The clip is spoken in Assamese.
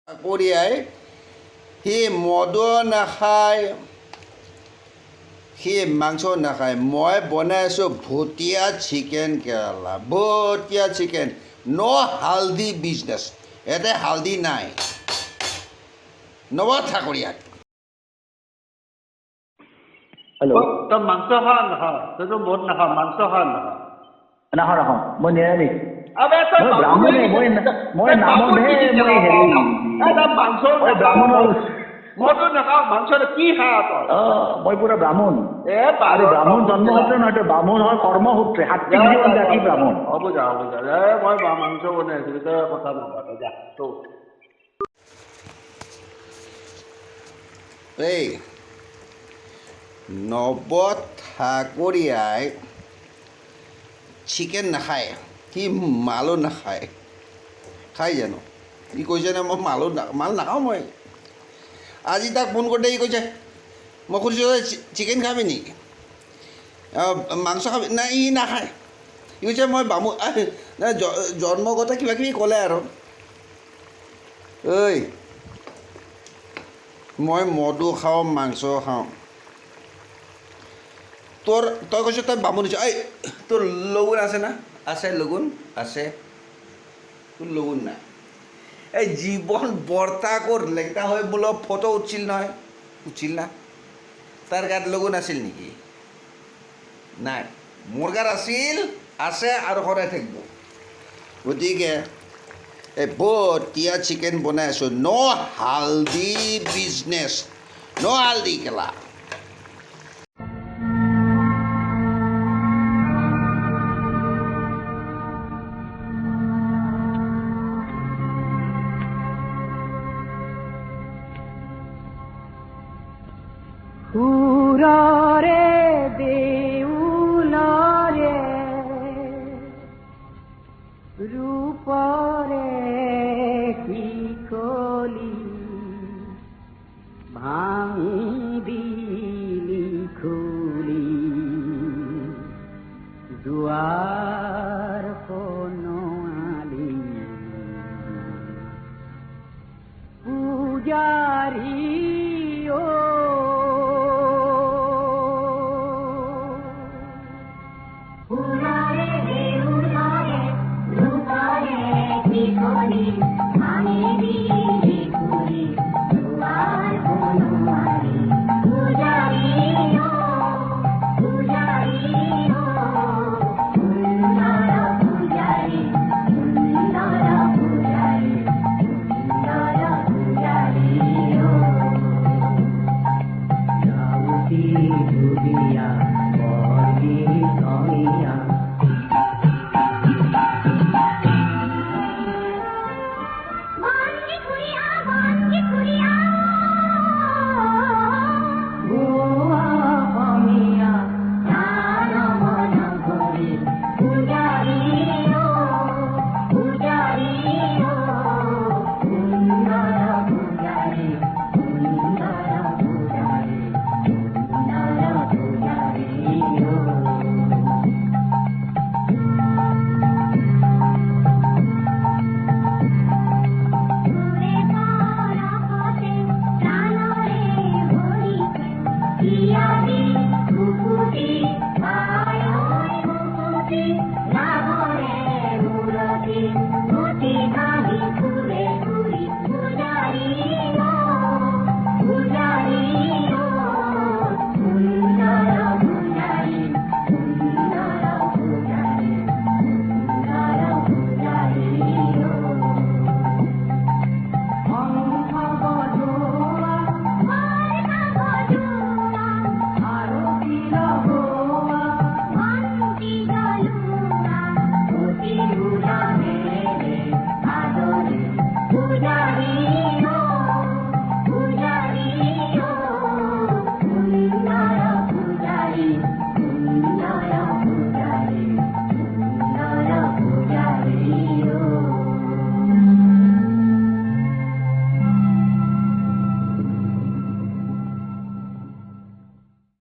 চাকৰিয়াই সি মদো নাখায়, সি মাংস নাখায়। মই বনাই আছোঁ ভুটীয়া চিকেন কেৰালা, ভুটীয়া চিকেন, ন' হালধি বিজনেছ। ইয়াতে হালধি নাই। নৱ ঠাকুৰীয়াক হেল্ল' তই মাংস খা নাখাৱ? তইতো মদ নাখাৱ, মাংস খা নাখাৱ? নাখাওঁ নাখাওঁ, মই নিৰামিষ। আবে তই মই বামুণ ব্ৰাহ্মণে, হৈ মই গৈছ। মই তই নামত বামুণ হে কি দিছে? মই হেৰি তই মাংসও মই নাখাৱ, ব্ৰাহ্মণৰ মদো নাখাৱ, মাংস কি খা তই? মই পুৰা ব্ৰাহ্মণ। আৰু ব্ৰাহ্মণ জন্মসূত্ৰে নহয়, ব্ৰাহ্মণ হয় কৰ্মসূত্ৰে, সাত্বিক জীৱন জাতি ব্ৰাহ্মণ। হ'ব যা মই মাংস বনাই আছিলোঁ, তই কথা নাপাত যা তো। এই নৱ ঠাকুৰীয়াই চিকেন নাখায়, সি মালো নাখায়। খায় জানো? সি কৈছে নে মই মাল নাখাওঁ মই। আজি তাক ফোন কৰোঁতে সি কৈছে, মই সুধিছোঁ চিকেন খাবি নেকি, মাংস খাবি? নাই, ই নাখায়। সি কৈছে মই বামুণ, জন্মগত কিবা কিবি ক'লে আৰু। ঐ মই মদো খাওঁ, মাংসও খাওঁ। তই কৈছ তই বামুণ হৈছ। এই তোৰ লগুণ আছে না? আছে লগুণ আছে, তোৰ লগুণ নাই। এই জীৱন বৰ্তাকৰ লেগটা হৈ বোলো ফটো উঠিছিল নহয়, উঠিছিল না? তাৰ গাত লগুণ আছিল নেকি? নাই। মোৰ গাত আছিল, আছে আৰু সদায় থাকিব। গতিকে এই ভুটীয়া চিকেন বনাই আছোঁ, ন' হালধি বিজনেছ, ন' হালধি কেলা। সুৰৰে দেউলৰে ৰূপৰে শিকলি ভাঙি দিলি খুলি দুৱাৰ প্ৰণালী পূজাৰী Yeah.